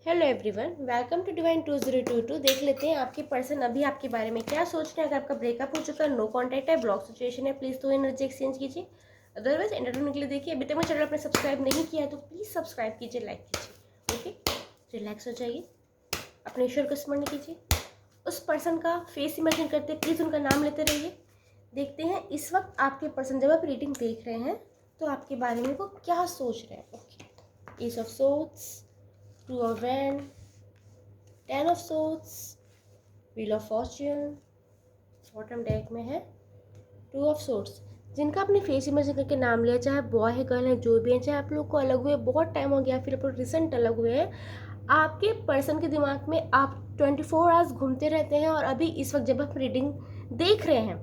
Hello everyone, welcome to Divine 2022। देख लेते हैं आपके पर्सन अभी आपके बारे में क्या सोच रहे हैं। अगर आपका ब्रेकअप हो चुका है, नो कांटेक्ट है, ब्लॉक सिचुएशन है, प्लीज़ तो एनर्जी एक्सचेंज कीजिए। अदरवाइज एंटरटेनमेंट के लिए देखिए। अभी तक मेरे चैनल आपने सब्सक्राइब नहीं किया है तो प्लीज़ सब्सक्राइब कीजिए, लाइक कीजिए। ओके, रिलैक्स हो जाइए, अपने ईश्वर को स्मरण कीजिए, उस पर्सन का फेस इमेजिन करते प्लीज़ उनका नाम लेते रहिए। देखते हैं इस वक्त आपके पर्सन जब आप रीडिंग देख रहे हैं तो आपके बारे में वो क्या सोच रहे हैं। Okay, S of swords, two of wand, ten of swords, wheel of Fortune, bottom deck में है टू ऑफ सोर्ड्स। जिनका अपने फेस इमेजिन करके नाम लिया, चाहे बॉय है गर्ल है जो भी है, चाहे आप लोग को अलग हुए बहुत टाइम हो गया फिर आप लोग रिसेंट अलग हुए हैं, आपके पर्सन के दिमाग में आप 24 आवर्स घूमते रहते हैं। और अभी इस वक्त जब आप रीडिंग देख रहे हैं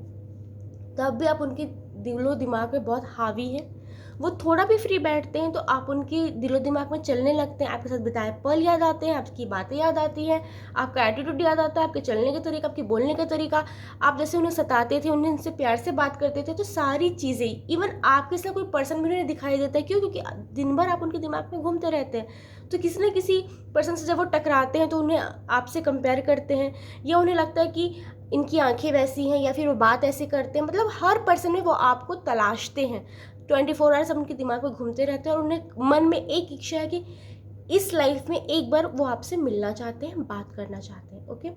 तब भी आप उनके दिलो दिमाग में बहुत हावी हैं। वो थोड़ा भी फ्री बैठते हैं तो आप उनकी दिलो दिमाग में चलने लगते हैं। आपके साथ बिताए पल याद आते हैं, आपकी बातें याद आती हैं, आपका एटीट्यूड याद आता है, आपके चलने का तरीका, आपके बोलने का तरीका, आप जैसे उन्हें सताते थे, उन्हें उनसे प्यार से बात करते थे, तो सारी चीज़ें इवन आपके साथ कोई पर्सन भी उन्हें दिखाई देता है। क्यों? क्योंकि दिन भर आप उनके दिमाग में घूमते रहते हैं। तो किसी न किसी पर्सन से जब वो टकराते हैं तो उन्हें आपसे कंपेयर करते हैं, या उन्हें लगता है कि इनकी आंखें वैसी हैं, या फिर वो बात ऐसे करते हैं। मतलब हर पर्सन में वो आपको तलाशते हैं। 24 आवर्स उनके दिमाग में घूमते रहते हैं और उन्हें मन में एक इच्छा है कि इस लाइफ में एक बार वो आपसे मिलना चाहते हैं, बात करना चाहते हैं। ओके,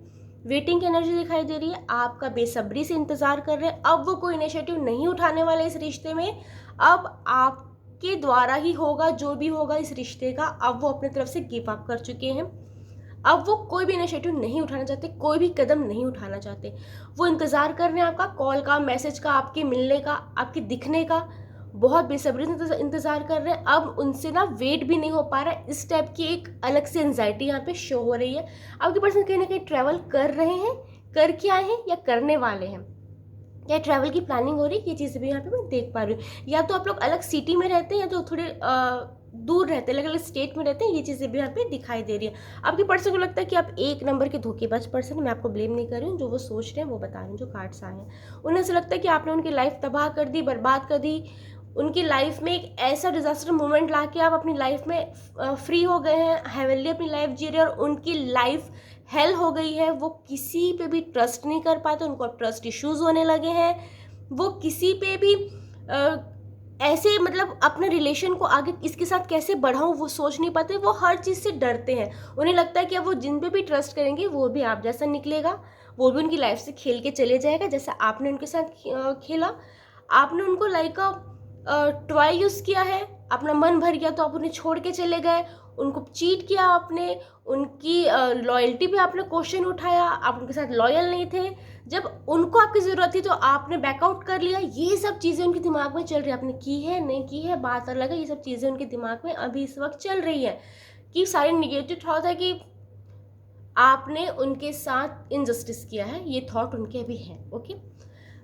वेटिंग की एनर्जी दिखाई दे रही है, आपका बेसब्री से इंतजार कर रहे हैं। अब वो कोई इनिशिएटिव नहीं उठाने वाले इस रिश्ते में, अब आपके द्वारा ही होगा जो भी होगा इस रिश्ते का। अब वो अपने तरफ से गिव अप कर चुके हैं। अब वो कोई भी इनिशिएटिव नहीं उठाना चाहते, कोई भी कदम नहीं उठाना चाहते। वो इंतज़ार कर रहे हैं आपका कॉल का, मैसेज का, आपके मिलने का, आपके दिखने का। बहुत बेसब्री से इंतज़ार कर रहे हैं। अब उनसे ना वेट भी नहीं हो पा रहा है। इस टाइप की एक अलग से एंजाइटी यहाँ पे शो हो रही है। आपके पर्सन कहीं ना कहीं ट्रैवल कर रहे हैं, कर के आए हैं या करने वाले हैं, या ट्रैवल की प्लानिंग हो रही है। ये चीज़ें भी यहाँ पे मैं देख पा रही हूँ। या तो आप लोग अलग सिटी में रहते हैं या तो थोड़े दूर रहते हैं, अलग अलग स्टेट में रहते हैं। ये चीज़ें भी यहाँ पे दिखाई दे रही है। आपके पर्सन को लगता है कि आप एक नंबर के धोखेबाज पर्सन हैं। मैं आपको ब्लेम नहीं कर रही हूँ, जो वो सोच रहे हैं वो बता रही हूँ, जो कार्ड्स आए हैं। उन्हें ऐसा लगता है कि आपने उनकी लाइफ तबाह कर दी, बर्बाद कर दी। उनकी लाइफ में एक ऐसा डिजास्टर मोमेंट ला के आप अपनी लाइफ में फ्री हो गए हैं, हेवनली अपनी लाइफ जी रहे हैं, और उनकी लाइफ हेल हो गई है। वो किसी पे भी ट्रस्ट नहीं कर पाते, उनको ट्रस्ट इश्यूज होने लगे हैं। वो किसी पे भी ऐसे मतलब अपने रिलेशन को आगे इसके साथ कैसे बढ़ाऊं वो सोच नहीं पाते। वो हर चीज़ से डरते हैं। उन्हें लगता है कि अब वो जिन पे भी ट्रस्ट करेंगे वो भी आप जैसा निकलेगा, वो भी उनकी लाइफ से खेल के चले जाएगा जैसा आपने उनके साथ खेला। आपने उनको लाइक टॉय यूज़ किया है, अपना मन भर गया तो आप उन्हें छोड़ के चले गए। उनको चीट किया आपने, उनकी लॉयल्टी पे आपने क्वेश्चन उठाया, आप उनके साथ लॉयल नहीं थे। जब उनको आपकी ज़रूरत थी तो आपने बैकआउट कर लिया। ये सब चीज़ें उनके दिमाग में चल रही है। आपने की है नहीं की है बात अलग है, ये सब चीज़ें उनके दिमाग में अभी इस वक्त चल रही है कि सारी निगेटिव थॉट है कि आपने उनके साथ इनजस्टिस किया है। ये थॉट उनके अभी है। Okay,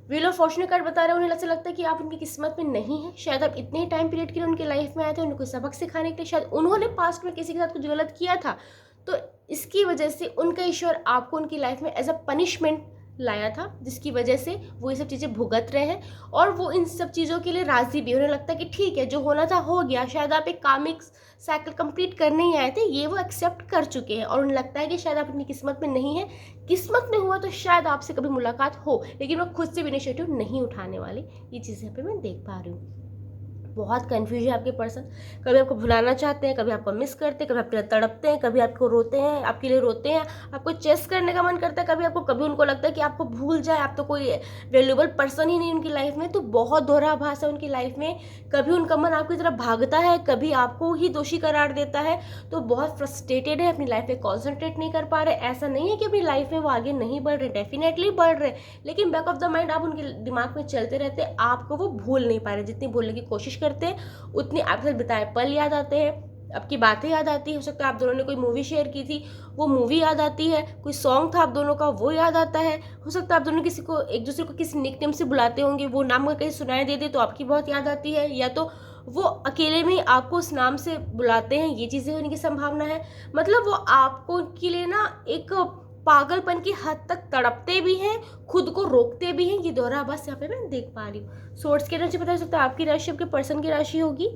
wheel of Fortune card बता रहे हैं उन्हें ऐसा लगता है कि आप उनकी किस्मत में नहीं है। शायद आप इतने टाइम पीरियड के लिए उनके लाइफ में आए थे, उनको सबक सिखाने के लिए। शायद उन्होंने पास्ट में किसी के साथ कुछ गलत किया था, तो इसकी वजह से उनका ईश्वर आपको उनकी लाइफ में एज अ पनिशमेंट लाया था, जिसकी वजह से वो ये सब चीज़ें भुगत रहे हैं। और वो इन सब चीज़ों के लिए राजी भी। उन्हें लगता है कि ठीक है, जो होना था हो गया। शायद आप एक कामिक साइकिल कंप्लीट करने ही आए थे, ये वो एक्सेप्ट कर चुके हैं। और उन्हें लगता है कि शायद आप अपनी किस्मत में नहीं है, किस्मत में हुआ तो शायद आपसे कभी मुलाकात हो, लेकिन वो खुद से भी इनिशिएटिव नहीं उठाने वाले। ये चीज़ें पे मैं देख पा रही हूँ। बहुत कन्फ्यूज है आपके पर्सन। कभी आपको भुलाना चाहते हैं, कभी आपको मिस करते हैं, कभी आपके लिए तड़पते हैं, कभी आपको रोते हैं, आपके लिए रोते हैं, आपको चेस करने का मन करता है कभी आपको, कभी उनको लगता है कि आपको भूल जाए, आप तो कोई वैल्यूएबल पर्सन ही नहीं उनकी लाइफ में। तो बहुत दोहराभास है उनकी लाइफ में। कभी उनका मन आपकी तरफ भागता है, कभी आपको ही दोषी करार देता है। तो बहुत फ्रस्ट्रेटेड है, अपनी लाइफ में कॉन्सेंट्रेट नहीं कर पा रहे। ऐसा नहीं है कि अपनी लाइफ में वो आगे नहीं बढ़ रहे, डेफिनेटली बढ़ रहे, लेकिन बैक ऑफ द माइंड आप उनके दिमाग में चलते रहते, आपको वो भूल नहीं पा रहे। जितनी भूलने की कोशिश करते हैं उतनी आपके साथ बिताए पल याद आते हैं, आपकी बातें याद आती है। हो सकता है आप दोनों ने कोई मूवी शेयर की थी, वो मूवी याद आती है। कोई सॉन्ग था आप दोनों का, वो याद आता है। हो सकता है आप दोनों किसी को एक दूसरे को किसी निक नेम से बुलाते होंगे, वो नाम अगर कहीं सुनाई दे दे तो आपकी बहुत याद आती है। या तो वो अकेले में आपको उस नाम से बुलाते हैं, ये चीज़ें होने की संभावना है। मतलब वो आपको के लिए ना एक पागलपन की हद तक तड़पते भी हैं, खुद को रोकते भी हैं। ये दोहरा बस यहाँ पे मैं देख पा रही हूँ। सोर्स की एनर्जी पता सकता है आपकी राशि आपके पर्सन की राशि होगी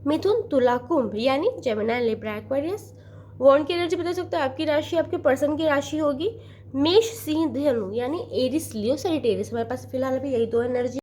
मिथुन, तुला, कुंभ, यानी जेमिनी, लिब्रा, एक्वेरियस। वॉन्ड की एनर्जी बता सकते हो आपकी राशि आपके पर्सन की राशि होगी मेष सिंह धनु यानी एरिस लियो सजिटेरियस। हमारे पास फिलहाल अभी यही दो एनर्जी